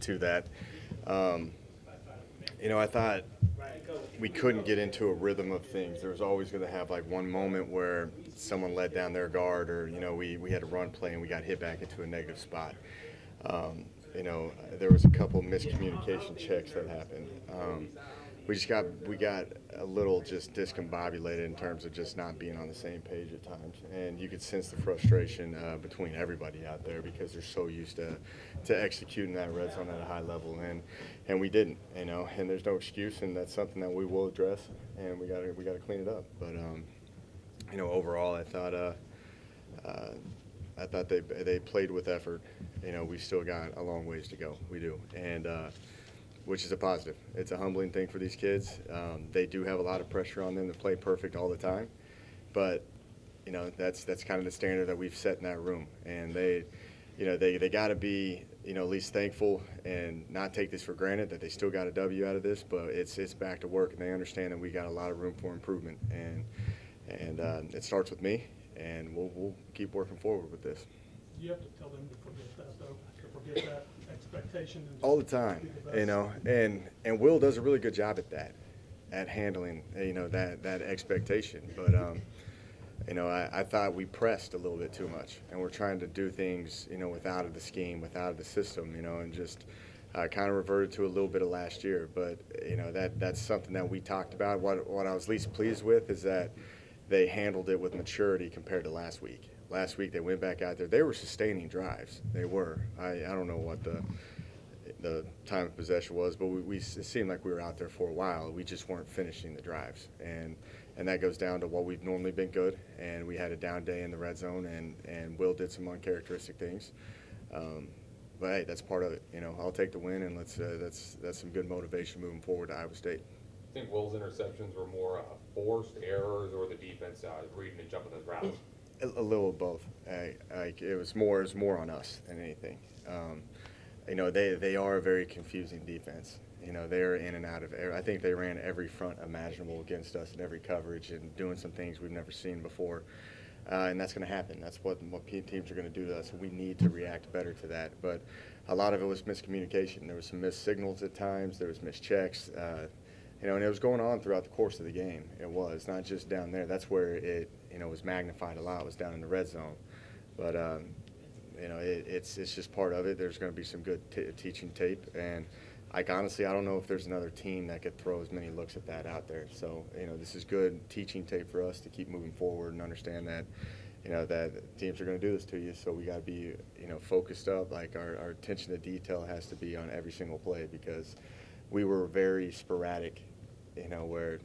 to that. I thought we couldn't get into a rhythm of things. There was always going to have like one moment where someone let down their guard, or we had a run play and we got hit back into a negative spot. There was a couple miscommunication checks that happened. We got a little just discombobulated in terms of just not being on the same page at times, and you could sense the frustration between everybody out there because they're so used to executing that red zone at a high level, and we didn't, and there's no excuse, and that's something that we will address, and we got to clean it up. But overall, I thought they played with effort. We still got a long ways to go. We do, and which is a positive. It's a humbling thing for these kids. They do have a lot of pressure on them to play perfect all the time, but that's kind of the standard that we've set in that room, and they got to be at least thankful and not take this for granted that they still got a W out of this. But it's back to work, and they understand that we got a lot of room for improvement, and it starts with me, and we'll keep working forward with this. You have to tell them to forget that, though, to forget that expectation. And all the time, and Will does a really good job at that, at handling, that expectation. But, I thought we pressed a little bit too much, and we're trying to do things, without the scheme, without the system, and just kind of reverted to a little bit of last year. But, that's something that we talked about. What I was least pleased with is that they handled it with maturity compared to last week. Last week they went back out there. They were sustaining drives. They were. I don't know what the time of possession was, but it seemed like we were out there for a while. We just weren't finishing the drives, and that goes down to what we've normally been good. And we had a down day in the red zone, and Will did some uncharacteristic things. But hey, that's part of it. I'll take the win, and that's some good motivation moving forward to Iowa State. I think Will's interceptions were more forced errors, or the defense reading and jumping the route. A little of both. It was more on us than anything. They are a very confusing defense. They are in and out of. I think they ran every front imaginable against us in every coverage and doing some things we've never seen before. And that's going to happen. That's what teams are going to do to us. We need to react better to that. But a lot of it was miscommunication. There was some missed signals at times. There was missed checks. And it was going on throughout the course of the game. It was not just down there. That's where it was magnified a lot. It was down in the red zone. But it's just part of it. There's going to be some good teaching tape, and honestly, I don't know if there's another team that could throw as many looks at that out there. So this is good teaching tape for us to keep moving forward and understand that that teams are going to do this to you. So we got to be focused up. Like our attention to detail has to be on every single play, because we were very sporadic. Where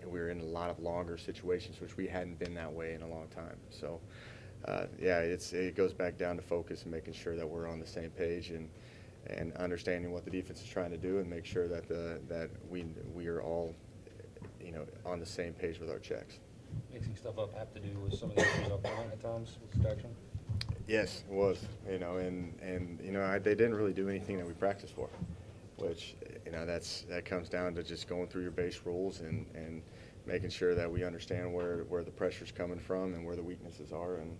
we were in a lot of longer situations, which we hadn't been that way in a long time. So, it goes back down to focus and making sure that we're on the same page and understanding what the defense is trying to do, and make sure that that we are all on the same page with our checks. Mixing stuff up have to do with some of the issues up front at times with distraction? Yes, it was. They didn't really do anything that we practiced for, which that comes down to just going through your base rules and making sure that we understand where the pressure's coming from and where the weaknesses are, and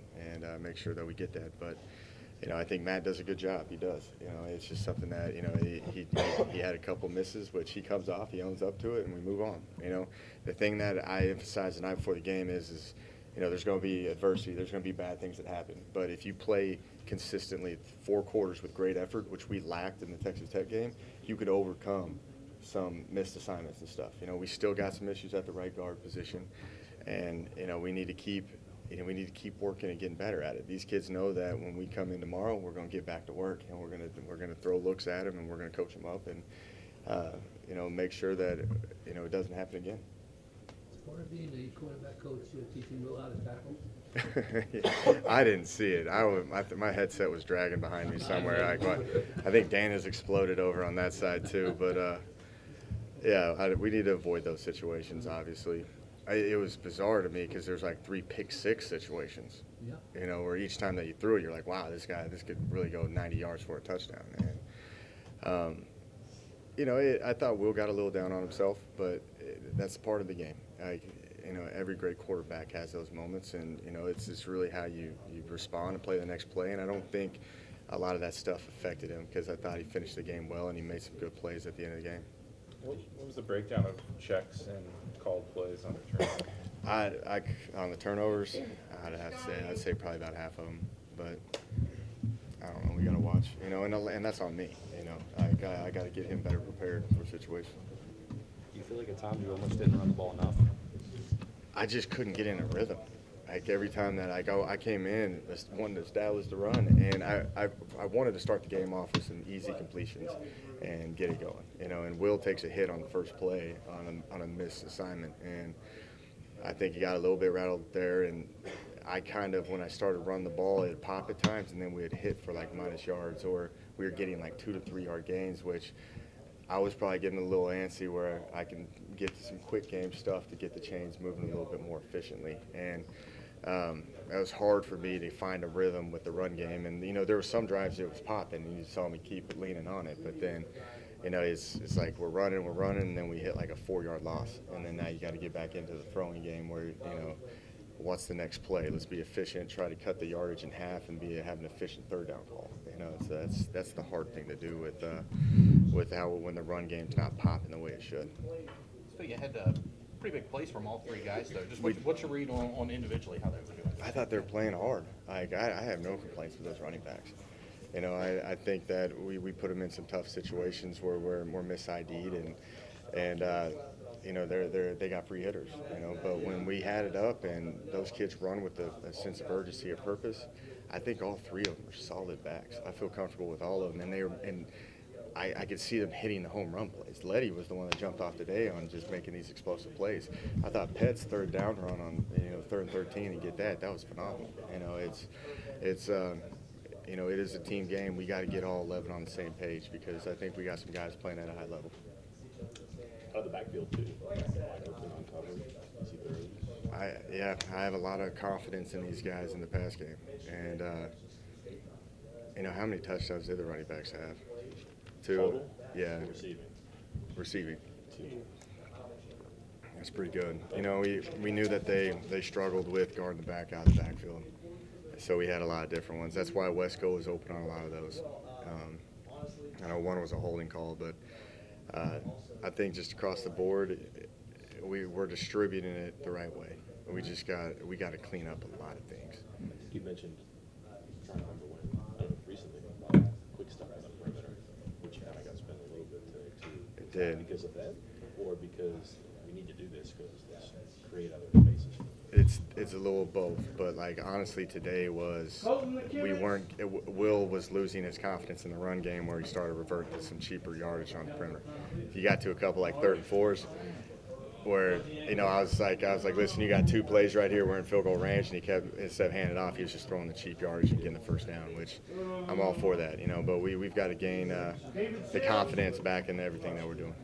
make sure that we get that. But I think Matt does a good job. He does. It's just something that he had a couple misses, which he comes off, he owns up to it, and we move on. The thing that I emphasized the night before the game is there's going to be adversity, there's going to be bad things that happen. But if you play consistently 4 quarters with great effort, which we lacked in the Texas Tech game, you could overcome some missed assignments and stuff. We still got some issues at the right guard position, and we need to keep working and getting better at it. These kids know that when we come in tomorrow, we're going to get back to work, and we're going to throw looks at them, and we're going to coach them up, and make sure that it doesn't happen again. Part of being a quarterback coach, teaching Will how to tackle. I didn't see it. My headset was dragging behind me somewhere. I think Dan has exploded over on that side too. But we need to avoid those situations. Obviously, it was bizarre to me because there's like 3 pick-6 situations. Yeah. Where each time that you threw it, you're like, wow, this could really go 90 yards for a touchdown. And I thought Will got a little down on himself, but that's part of the game. Every great quarterback has those moments, and it's just really how you respond and play the next play. And I don't think a lot of that stuff affected him because I thought he finished the game well and he made some good plays at the end of the game. What was the breakdown of checks and called plays on the turnover? On the turnovers, I'd say probably about half of them, but I don't know. We got to watch, and that's on me. I got to get him better prepared for situations. Do you feel like at times you almost didn't run the ball enough? I just couldn't get in a rhythm. Like every time that I came in, wanted to establish the run, and I wanted to start the game off with some easy completions and get it going. And Will takes a hit on the first play on a missed assignment, and I think he got a little bit rattled there. And I kind of, when I started running the ball, it'd pop at times, and then we'd hit for like minus yards, or we were getting like 2 to 3 yard gains, which I was probably getting a little antsy where I can get to some quick game stuff to get the chains moving a little bit more efficiently. And it was hard for me to find a rhythm with the run game. And, there were some drives that was popping, and you saw me keep leaning on it. But then, it's like we're running, and then we hit like a 4 yard loss. And then now you got to get back into the throwing game where, what's the next play? Let's be efficient, try to cut the yardage in half, and have an efficient third down call. So that's the hard thing to do with how when the run game's not popping the way it should. So you had pretty big plays from all three guys, though. Just what's your read on individually how they were doing? I thought they were playing hard. I have no complaints with those running backs. I think that we put them in some tough situations where we're more mis-ID'd and they got free hitters. But when we had it up and those kids run with a sense of urgency or purpose, I think all three of them are solid backs. I feel comfortable with all of them, and I could see them hitting the home run plays. Letty was the one that jumped off today on just making these explosive plays. I thought Pet's third down run on 3rd and 13 and get that was phenomenal. It is a team game. We got to get all 11 on the same page because I think we got some guys playing at a high level. Out of the backfield too. I have a lot of confidence in these guys in the pass game, and how many touchdowns did the running backs have? 2. Total? Yeah. Receiving. 2. That's pretty good. We knew that they struggled with guarding the back out of the backfield, so we had a lot of different ones. That's why Wesco was open on a lot of those. I know one was a holding call, but I think just across the board, we're distributing it the right way. We got to clean up a lot of things. You mentioned, I'm trying to remember when, recently, about quick stuff on the perimeter, which kind of got spent a little bit today too. It did. Because of that, or because we need to do this because let's create other spaces? It's a little of both, but honestly, today was Will was losing his confidence in the run game where he started reverting to some cheaper yardage on the perimeter. If you got to a couple 3rd and 4s, where I was like, listen, you got 2 plays right here. We're in field goal range, and he kept, instead of handing it off, he was just throwing the cheap yardage and getting the first down, which I'm all for that, But we've got to gain the confidence back in everything that we're doing.